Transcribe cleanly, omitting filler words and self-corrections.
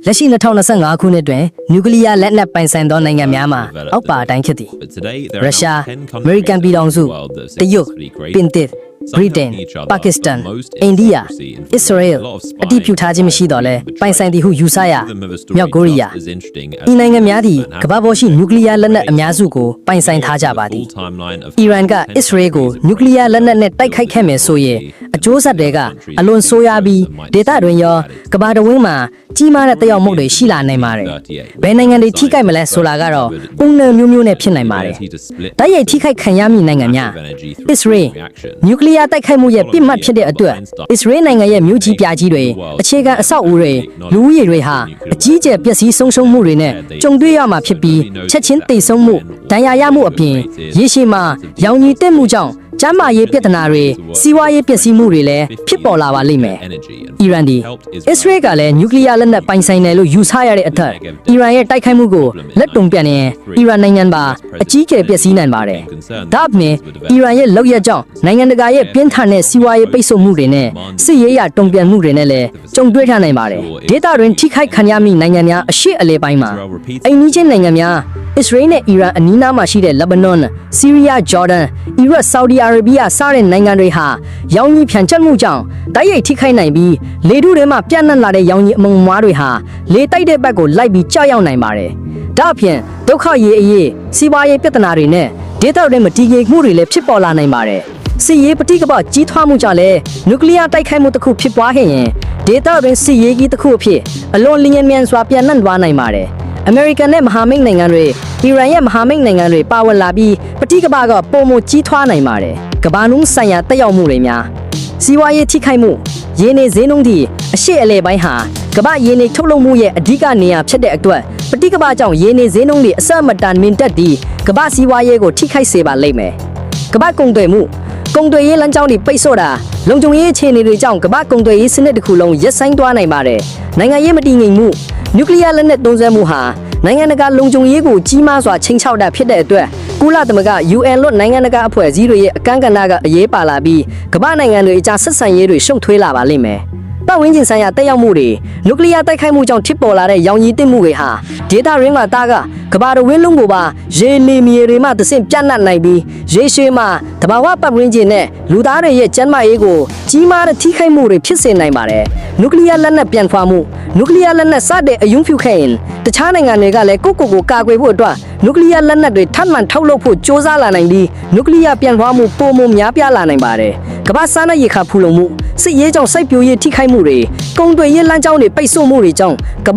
လက်ရှိ2025ခုနှစ်တွင်နျူကလ িয়ার လက်နက်ပိုင်ဆိုင်သောနိုင်ငံများမှာအောက်ပါအတိုင်းဖြစ်သည်ရုရှားအမေရိကန်ပြည်ထောင်စုတရုတ်ပြင်သစ်ဗြိတိန်ပါကစ္စတန်အိန္ဒိယအစ္စရေးအတည်ပြုထားခြင်းမရှိတော့လဲပိုင်ဆိုင်သည်ဟုယူဆရမြောက်ကိုရီးယားဤနိုင်ငံများသည်ကမ္ဘာပေါ်ရှိနျူကလ িয়ার လက်နက်အများစုကိုပိုင်ဆိုင်ထားကြပါသည်အီရန်ကအစ္စရေးကိုနျူကလ িয়ার လက်နက်နဲ့တိုက်ခိုက်ခဲ့မယ်ဆိုရင်အကျိုးဆက်တွေကအလွန်ဆိုးရွားပြီးဒေသတွင်ရောကမ္ဘာတဝန်းမှာကြီးမားတဲ့တရားမှုတွေရှိလာနိုင်ပါတယ်ဘယ်နိုင်ငံတွေထိခိုက်မလဲဆိုတာကတော့ပုံစံမျိုးမျိုးနဲ့ဖြစ်နိုင်ပါတယ်တိုက်ရိုက်ထိခိုက်ခံရမည့်နိုင်ငံများအစ္စရေးနျူကလ িয়ার တိုက်ခိုက်မှုရဲ့ပြစ်မှတ်ဖြစ်တဲ့အတွက်အစ္စရေးနိုင်ငံရဲ့မြို့ကြီးပြကြီးတွေအခြေခံအဆောက်အဦတွေလူဦးရေတွေဟာအကြီးအကျယ်ပျက်စီးဆုံးရှုံးမှုတွေနဲ့ကြုံတွေ့ရမှာဖြစ်ပြီးချက်ချင်းတိတ်ဆုံးမှုဒဏ်ရာရမှုအပြင်ရေရှည်မှာရောင်ကြီးတက်မှုကြောင့်ကျန်းမာရေးပြဿနာတွေစီးပွားရေးပျက်စီးမှုတွေလည်းဖြစ်ပေါ်လာပါလိမ့်မယ်အီရန်ဒီအစ္စရေးကလည်းနျူကလ িয়ার လက်နက်ပိုင်ဆိုင်တယ်လို့ယူဆရတဲ့အထက်အီရန်ရဲ့တိုက်ခိုက်မှုကိုလက်တုံပြန်ရင်အီရန်နိုင်ငံပါအကြီးအကျယ်ပျက်စီးနိုင်ပါတယ်ဒါ့အပြင်အီရန်ရဲ့လောက်ရကြောင့်နိုင်ငံတကာရဲ့ပြင်းထန်တဲ့စီးပွားရေးပိတ်ဆို့မှုတွေနဲ့စစ်ရေးရတုံ့ပြန်မှုတွေနဲ့လည်းကြုံတွေ့ထနိုင်ပါတယ်ဒေသတွင်ထိခိုက်ခံရမိနိုင်ငံများအရှေ့အလယ်ပိုင်းမှာအိမ်နီးချင်းနိုင်ငံများအစ္စရေးနဲ့အီရန်အနီးနားမှာရှိတဲ့လက်ဘနွန်ဆီးရီးယားဂျော်ဒန်အီရတ်ဆော်ဒီအာရေဗီးယားစတဲ့နိုင်ငံတွေဟာရောင်ကြီးဖြန့်ကျက်မှုကြောင့်တိုက်ရိုက်ထိခိုက်နိုင်ပြီးလေထုထဲမှာပြန့်နှံ့လာတဲ့ရောင်ကြီးအမုံမွားတွေဟာလေတိုက်တဲ့ဘက်ကိုလိုက်ပြီးကြောက်ရောက်နိုင်ပါတယ်ဒါအပြင်ဒုက္ခရေအရေးစီးပွားရေးပြဿနာတွေနဲ့ဒေသတွင်းမတည်ငြိမ်မှုတွေလည်းဖြစ်ပေါ်လာနိုင်ပါတယ်စစ်ရေးပဋိပက္ခကြီးထွားမှုကြောင့်လည်းနျူကလ িয়ার တိုက်ခိုက်မှုတစ်ခုဖြစ်ပွားခဲ့ရင်ဒေသတွင်းစစ်ရေးကြီးတစ်ခုအဖြစ်အလွန်လျင်မြန်စွာပြန့်နှံ့သွားနိုင်ပါတယ်အမေရိကန်နဲ့မဟာမိတ်နိုင်ငံတွေအီရန်ရဲ့မဟာမိတ်နိုင်ငံတွေပါဝင်လာပြီးပဋိပက္ခကပုံမကြီးထွားနိုင်ပါတယ်ကမ္ဘာလုံးဆိုင်ရာတက်ရောက်မှုတွေများစီးပွားရေးထိခိုက်မှုရင်းနှီးဈေးနှုန်းသည့်အရှေ့အလယ်ပိုင်းဟာကမ္ဘာရင်းနှီးထုတ်လုပ်မှုရဲ့အဓိကနေရာဖြစ်တဲ့အတွက်ပဋိပက္ခကြောင့်ရင်းနှီးဈေးနှုန်းတွေအဆက်မတန်မြင့်တက်ပြီးကမ္ဘာစီးပွားရေးကိုထိခိုက်စေပါလိမ့်မယ်ကမ္ဘာကုန်သွယ်မှုကုန်သွယ်ရေးလမ်းကြောင်းတွေပိတ်ဆို့တာလုံခြုံရေးအခြေအနေတွေကြောင့်ကမ္ဘာကုန်သွယ်ရေးစနစ်တစ်ခုလုံးရပ်ဆိုင်းသွားနိုင်ပါတယ်နိုင်ငံရေးမတည်ငြိမ်မှုနျူကလ িয়ার လက်နက်သုံးစွဲမှုဟာနိုင်ငံတကာလုံခြုံရေးကိုကြီးမားစွာချိန်ချောက်တာဖြစ်တဲ့အတွက်ကုလသမဂ္ဂ UN လွတ်နိုင်ငံတကာအဖွဲ့အစည်းတွေရဲ့အခမ်းကဏ္ဍကအရေးပါလာပြီးကမ္ဘာနိုင်ငံတွေအကြားဆက်ဆံရေးတွေရှုပ်ထွေးလာပါလိမ့်မယ်ပတ်ဝန်းကျင်ဆိုင်ရာတက်ရောက်မှုတွေနျူကလ িয়ার တိုက်ခိုက်မှုကြောင့်ဖြစ်ပေါ်လာတဲ့ရောင်ကြီးတက်မှုတွေဟာဒေတာရင်းမှာတာကကမ္ဘာတော်ဝင်းလုံးကိုပါရေလီမြေတွေမှတဆင့်ပြန့်နှံ့နိုင်ပြီးရေရှည်မှာတဘာဝပတ်ဝန်းကျင်နဲ့လူသားတွေရဲ့ကျန်းမာရေးကိုကြီးမားတဲ့ထိခိုက်မှုတွေဖြစ်စေနိုင်ပါတယ်နျူကလ িয়ার လက်နက်ပြန်ဖွာမှုနျူကလ িয়ার လက်နက်စတဲ့အယုံဖြူခဲ့ရင်တခြားနိုင်ငံတွေကလည်းကိုကာကွယ်ဖို့အတွက်နျူကလ িয়ার လက်နက်တွေထပ်မံထုတ်လုပ်ဖို့စ조사လာနိုင်ပြီးနျူကလ িয়ার ပြန်ဖွာမှုပုံမများပြားလာနိုင်ပါတယ်ကမ္ဘာစားနပ်ရိက္ခာဖူလုံမှုစစ်ရေးကြောင့်စိုက်ပျိုးရေးထိခိုက်မှုတွေကုန်သွယ်ရေးလမ်းကြောင်းတွေပိတ်ဆို့မှုတွေကြောင့်ကမ္ဘာ